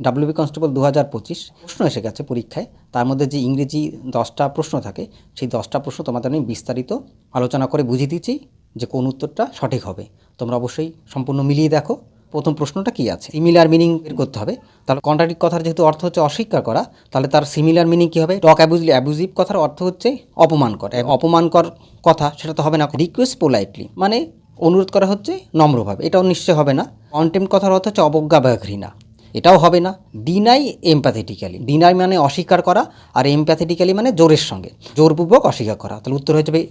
WB constable 2025 প্রশ্ন এসে গেছে পরীক্ষায়। তার মধ্যে যে ইংরেজি 10টা প্রশ্ন থাকে, সেই 10টা প্রশ্ন তোমাদের আমি বিস্তারিত আলোচনা করে বুঝিয়ে দিচ্ছি যে কোন উত্তরটা সঠিক হবে। তোমরা অবশ্যই সম্পূর্ণ মিলিয়ে দেখো। প্রথম প্রশ্নটা কি আছে, সিমিলার মিনিং বের করতে হবে। তাহলে কন্ট্রাডিক্ট কথার যেহেতু অর্থ হচ্ছে অস্বীকার করা, তাহলে তার সিমিলার মিনিং কী হবে? টক অ্যাবিউজিভ কথার অর্থ হচ্ছে অপমানকর। অপমানকর কথা সেটা তো হবে না। রিকোয়েস্ট পোলাইটলি মানে অনুরোধ করা হচ্ছে নম্রভাবে, এটাও নিশ্চয় হবে না। কন্টেম্প কথার অর্থ হচ্ছে অবজ্ঞা বা ঘৃণা, এটাও হবে না। ডিনাই এমপ্যাথেটিক্যালি, ডিনাই মানে অস্বীকার করা, আর এমপ্যাথেটিক্যালি মানে জোরের সঙ্গে, জোরপূর্বক অস্বীকার করা। তাহলে উত্তর হয়ে যাবে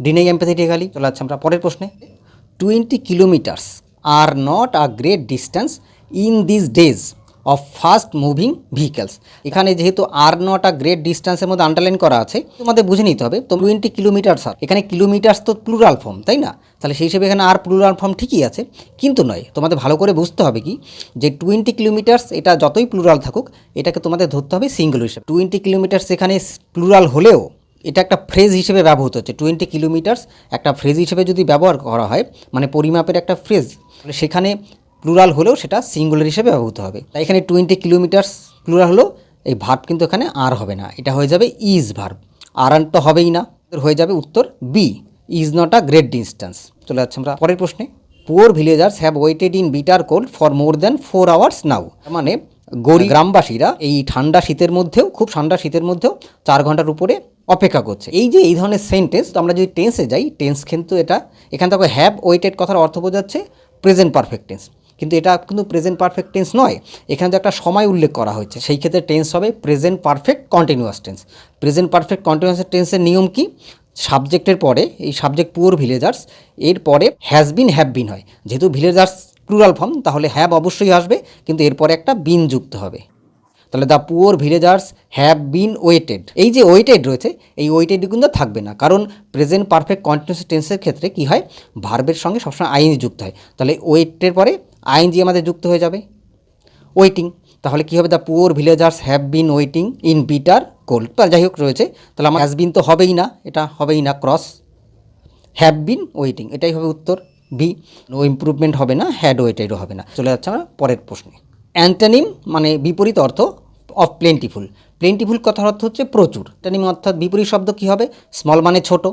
ডিনাই এমপ্যাথেটিক্যালি। চলে যাচ্ছে আমরা পরের প্রশ্নে। 20 kilometres are not a great distance in this days of fast moving vehicles. এখানে যেহেতু আর নট আ গ্রেট ডিস্টেন্সের মধ্যে আন্ডারলাইন করা আছে, তোমাদের বুঝে নিতে হবে। তো 20 কিলোমিটার্স, আর এখানে কিলোমিটার্স তো প্লুরাল ফর্ম, তাই না? তাহলে সেই হিসেবে এখানে আর প্লুরাল ফর্ম ঠিকই আছে, কিন্তু নয়। তোমাদের ভালো করে বুঝতে হবে কি, যে 20 কিলোমিটার্স এটা যতই প্লুরাল থাকুক, এটাকে তোমাদের ধরতে হবে সিঙ্গুলার হিসেবে। 20 কিলোমিটার্স এখানে প্লুরাল হলেও এটা একটা ফ্রেজ হিসেবে ব্যবহৃত হচ্ছে। 20 কিলোমিটার্স একটা ফ্রেজ হিসেবে যদি ব্যবহার করা হয়, মানে পরিমাপের একটা ফ্রেজ, তাহলে সেখানে প্লুরাল হলেও সেটা সিঙ্গুলার হিসেবে ব্যবহৃত হবে। তাই এখানে 20 কিলোমিটার্স প্লুরাল হলেও এই ভার্ব কিন্তু এখানে আর হবে না, এটা হয়ে যাবে ইজ ভার্ব। আর তো হবেই না, হয়ে যাবে উত্তর B, is not a great distance. চলে যাচ্ছে আমরা পরের প্রশ্নে। Poor villagers have waited in bitter cold for more than 4 hours now. মানে গরিব গ্রামবাসীরা এই ঠান্ডা শীতের মধ্যেও, খুব ঠান্ডা শীতের মধ্যেও 4 ঘন্টার উপরে অপেক্ষা করছে। এই যে এই ধরনের সেন্টেন্স, আমরা যদি টেন্সে যাই, টেন্স কিন্তু এটা এখান থেকে হ্যাভ ওয়েটেড কথার অর্থ বোঝাচ্ছে প্রেজেন্ট পারফেক্ট টেন্স, কিন্তু এটা কিন্তু প্রেজেন্ট পারফেক্ট টেন্স নয়। এখানে তো একটা সময় উল্লেখ করা হয়েছে, সেই ক্ষেত্রে টেন্স হবে present perfect continuous tense. Present perfect continuous টেন্সের নিয়ম কি? সাবজেক্টের পরে, এই সাবজেক্ট পুয়ার ভিলেজার্স, এর পরে হ্যাজ বিন হ্যাভ বিন হয়। যেহেতু ভিলেজার্স প্লুরাল ফর্ম, তাহলে হ্যাভ অবশ্যই আসবে, কিন্তু এরপরে একটা বিন যুক্ত হবে। তাহলে the poor villagers have been waited, এই যে ওয়েটেড রয়েছে, এই ওয়েটেড কিন্তু থাকবে না, কারণ প্রেজেন্ট পারফেক্ট কন্টিনিউয়াস টেন্সের ক্ষেত্রে কি হয়, ভার্বের সঙ্গে সবসময় আইএনজি যুক্ত হয়। তাহলে ওয়েটের পরে আইএনজি আমাদের যুক্ত হয়ে যাবে, ওয়েটিং। তাহলে কী হবে? The poor villagers have been waiting in bitter cold. যাই হোক রয়েছে, তাহলে আমার হ্যাজ বিন তো হবেই না, এটা হবেই না, ক্রস হ্যাভ বিন ওয়েটিং, এটাই হবে উত্তর বি। নো ইমপ্রুভমেন্ট হবে না, হ্যাড ওয়েটেডও হবে না। চলে যাচ্ছে আমরা পরের প্রশ্নে। অ্যান্টোনিম মানে বিপরীত অর্থ অফ প্লেন্টিফুল। প্লেন্টিফুল কথার অর্থ হচ্ছে প্রচুর। অ্যান্টোনিম অর্থাৎ বিপরীত শব্দ কী হবে? স্মল মানে ছোট,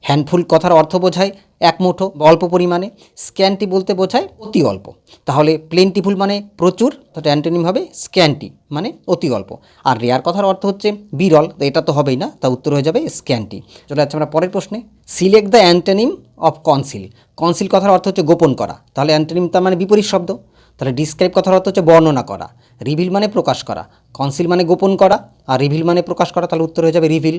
হ্যান্ডফুল কথার অর্থ বোঝায় এক মুঠো, অল্প পরিমাণে, স্ক্যান্টি বলতে বোঝায় অতি অল্প। তাহলে প্লেন্টিফুল মানে প্রচুর, তাহলে অ্যান্টোনিম হবে স্ক্যান্টি মানে অতি অল্প। আর রেয়ার কথার অর্থ হচ্ছে বিরল, তো এটা তো হবেই না, তা উত্তর হয়ে যাবে স্ক্যান্টি। চলে যাচ্ছে আমরা পরের প্রশ্নে। Select the antonym of conceal. Conceal কথার অর্থ হচ্ছে গোপন করা, তাহলে অ্যান্টোনিম তার মানে বিপরীত শব্দ। তাহলে ডিসক্রাইব কথার অর্থ হচ্ছে বর্ণনা করা, রিভিল মানে প্রকাশ করা, কনসিল মানে গোপন করা, আর রিভিল মানে প্রকাশ করা, তাহলে উত্তর হয়ে যাবে রিভিল।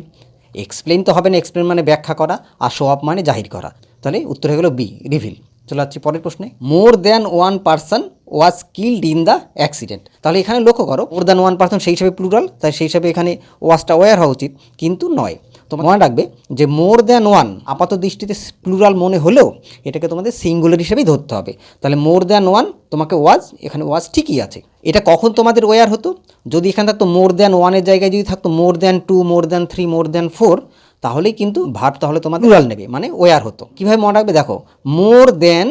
এক্সপ্লেন তো হবে না, এক্সপ্লেন মানে ব্যাখ্যা করা, আর শো অফ মানে জাহির করা, তাহলে উত্তর হয়ে গেল বি, রিভিল। চলে যাচ্ছি পরের প্রশ্নে। More than one person was killed in the accident. তাহলে এখানে লক্ষ্য করো, মোর দ্যান ওয়ান পার্সন সেই হিসাবে প্লুরাল, তাই সেই হিসাবে এখানে ওয়াজটা ওয়ার হওয়া উচিত, কিন্তু নয়। তোমার মনে রাখবে যে মোর দ্যান ওয়ান আপাত দৃষ্টিতে প্লুরাল মনে হলেও এটাকে তোমাদের সিঙ্গুলার হিসেবেই ধরতে হবে। তাহলে মোর দ্যান ওয়ান, তোমাকে ওয়াজ, এখানে ওয়াজ ঠিকই আছে। এটা কখন তোমাদের ওয়ার হতো? যদি এখানে থাকতো মোর দ্যান ওয়ানের জায়গায় যদি থাকতো more than two, more than three, more than four, তাহলেই কিন্তু ভার্ব তাহলে তোমাদের প্লুরাল নেবে, মানে ওয়ার হতো। কীভাবে মনে রাখবে? দেখো, মোর দ্যান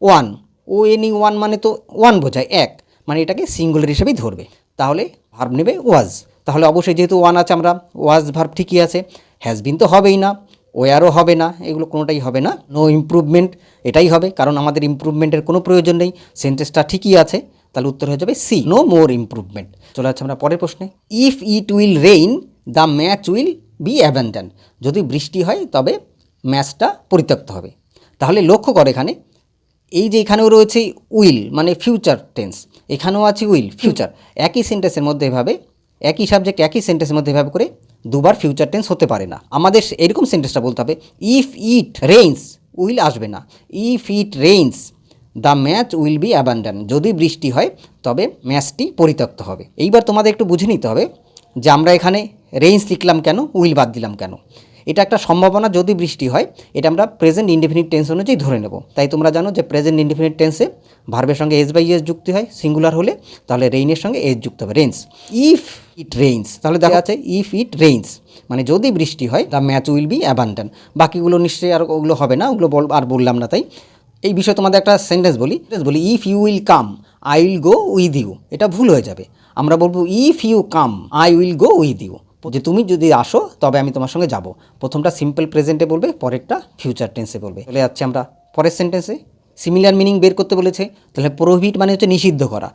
ওয়ান, ও এনি ওয়ান মানে তো ওয়ান বোঝায় এক, মানে এটাকে সিঙ্গুলার হিসেবেই ধরবে, তাহলে ভার্ব নেবে ওয়াজ। তাহলে অবশ্যই যেহেতু ওয়ান আছে, আমরা ওয়াজ ভার্ব ঠিকই আছে। হ্যাজ বিন তো হবেই না, ওয়ারও হবে না, এগুলো কোনোটাই হবে না। নো ইমপ্রুভমেন্ট এটাই হবে, কারণ আমাদের ইমপ্রুভমেন্টের কোনো প্রয়োজন নেই, সেন্টেন্সটা ঠিকই আছে। তাহলে উত্তর হয়ে যাবে সি, নো মোর ইমপ্রুভমেন্ট। চলে যাচ্ছে আমরা পরের প্রশ্নে। If it will rain the match will be abandon. যদি বৃষ্টি হয় তবে ম্যাচটা পরিত্যক্ত হবে। তাহলে লক্ষ্য করে এখানে, এই যে এখানেও রয়েছে উইল মানে ফিউচার টেন্স, এখানেও আছে উইল ফিউচার। একই সেন্টেন্সের মধ্যে এভাবে, একই সাবজেক্ট একই সেন্টেন্সের মধ্যে এভাবে করে দুবার ফিউচার টেন্স হতে পারে না। আমাদের এরকম সেন্টেন্সটা বলতে হবে, ইফ ইট রেইনস, উইল আসবে না, if it rains the match will be abandon. যদি বৃষ্টি হয় তবে ম্যাচটি পরিত্যক্ত হবে। এইবার তোমাদের একটু বুঝে নিতে হবে যে আমরা এখানে রেইনস লিখলাম কেন, উইল বাদ দিলাম কেন। এটা একটা সম্ভাবনা, যদি বৃষ্টি হয়, এটা আমরা প্রেজেন্ট ইনডেফিনিট টেন্স অনুযায়ী ধরে নেব। তাই তোমরা জানো যে প্রেজেন্ট ইনডেফিনিট টেন্সে ভার্বের সঙ্গে এস বাই এস যুক্তি হয়, সিঙ্গুলার হলে, তাহলে রেইনের সঙ্গে এস যুক্ত হবে, রেইনস। ইফ ইট রেইনস, তাহলে দেখা যাচ্ছে ইফ ইট রেইনস মানে যদি বৃষ্টি হয়, the match will be abandon. বাকিগুলো নিশ্চয়ই আর ওগুলো হবে না, ওগুলো আর বললাম না। তাই এই বিষয়ে তোমাদের একটা সেন্টেন্স বলি, if you will come I will go with you, এটা ভুল হয়ে যাবে। আমরা বলবো if you come I will go with you, যে তুমি যদি আসো তবে আমি তোমার সঙ্গে যাব। প্রথমটা সিম্পল প্রেজেন্টে বলবে, পরেরটা ফিউচার টেন্সে বলবে। চলে যাচ্ছে আমরা পরের সেন্টেন্সে। সিমিলার মিনিং বের করতে বলেছে, তাহলে প্রোহিবিট মানে হচ্ছে নিষিদ্ধ করা,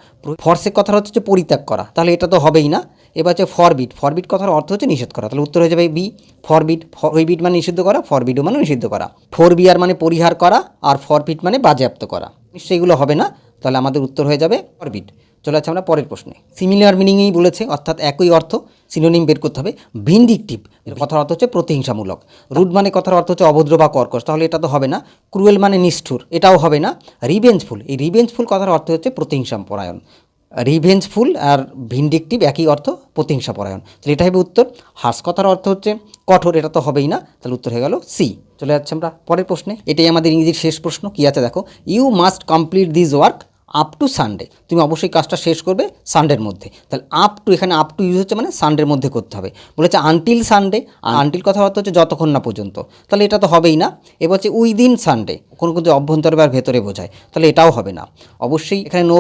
ফরসেক কথার হচ্ছে পরিত্যাগ করা, তাহলে এটা তো হবেই না। এবার হচ্ছে ফরবিট, ফরবিট কথার অর্থ হচ্ছে নিষেধ করা, তাহলে উত্তর হয়ে যাবে বি ফরবিট। প্রোহিবিট মানে নিষিদ্ধ করা, ফরবিডও মানে নিষিদ্ধ করা। ফরবিয়ার মানে পরিহার করা, আর ফরবিট মানে বাজেয়াপ্ত করা। নিশ্চয়ই এগুলো হবে না, তাহলে আমাদের উত্তর হয়ে যাবে ফরবিট। চলে যাচ্ছে আমরা পরের প্রশ্নে। সিমিলার মিনিংই বলেছে, অর্থাৎ একই অর্থ, সিনোনিম বের করতে হবে। ভিন্ডিকটিভ এর কথার অর্থ হচ্ছে প্রতিহিংসামূলক। রুড মানে কথার অর্থ হচ্ছে অভদ্র বা কর্কশ, তাহলে এটা তো হবে না। ক্রুয়েল মানে নিষ্ঠুর, এটাও হবে না। রিভেঞ্জফুল, এই রিভেঞ্জফুল কথার অর্থ হচ্ছে প্রতিহিংসাপরায়ণ। রিভেঞ্জফুল আর ভিন্ডিকটিভ একই অর্থ, প্রতিহিংসাপরায়ণ, তাহলে এটা হবে উত্তর। হার্স কথার অর্থ হচ্ছে কঠোর, এটা তো হবেই না, তাহলে উত্তর হয়ে গেল সি। চলে যাচ্ছে আমরা পরের প্রশ্নে। এটাই আমাদের ইংরেজির শেষ প্রশ্ন। কী আছে দেখো, you must complete this work up to Sunday, তুমি অবশ্যই কাজটা শেষ করবে সানডের মধ্যে। তাহলে আপ টু, এখানে আপ টু ইউজ হচ্ছে মানে সানডের মধ্যে করতে হবে। বলেছে আনটিল সানডে, আনটিল কথার অর্থ হচ্ছে যতক্ষণ না পর্যন্ত, তাহলে এটা তো হবেই না। এবার হচ্ছে উইদিন সানডে, কোনো কিন্তু অভ্যন্তরে বা ভেতরে বোঝায়, তাহলে এটাও হবে না। অবশ্যই এখানে নো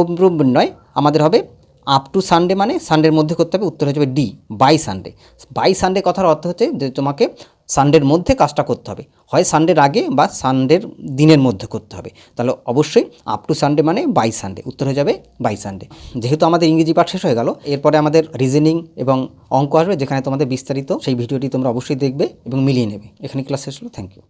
নয়, আমাদের হবে আপ টু সানডে মানে সানডের মধ্যে করতে হবে, উত্তর হয়ে যাবে D by Sunday. By Sunday কথার অর্থ হচ্ছে যে তোমাকে সানডের মধ্যে কাজটা করতে হবে, হয় সানডের আগে বা সানডের দিনের মধ্যে করতে হবে, তাহলে অবশ্যই আপ টু সানডে মানে বাই সানডে, উত্তর হয়ে যাবে বাই সানডে। যেহেতু আমাদের ইংরেজি পাঠ শেষ হয়ে গেল, এরপরে আমাদের রিজনিং এবং অঙ্ক আসবে, যেখানে তোমাদের বিস্তারিত সেই ভিডিওটি তোমরা অবশ্যই দেখবে এবং মিলিয়ে নেবে। এখানে ক্লাস শেষ হলো, থ্যাংক ইউ।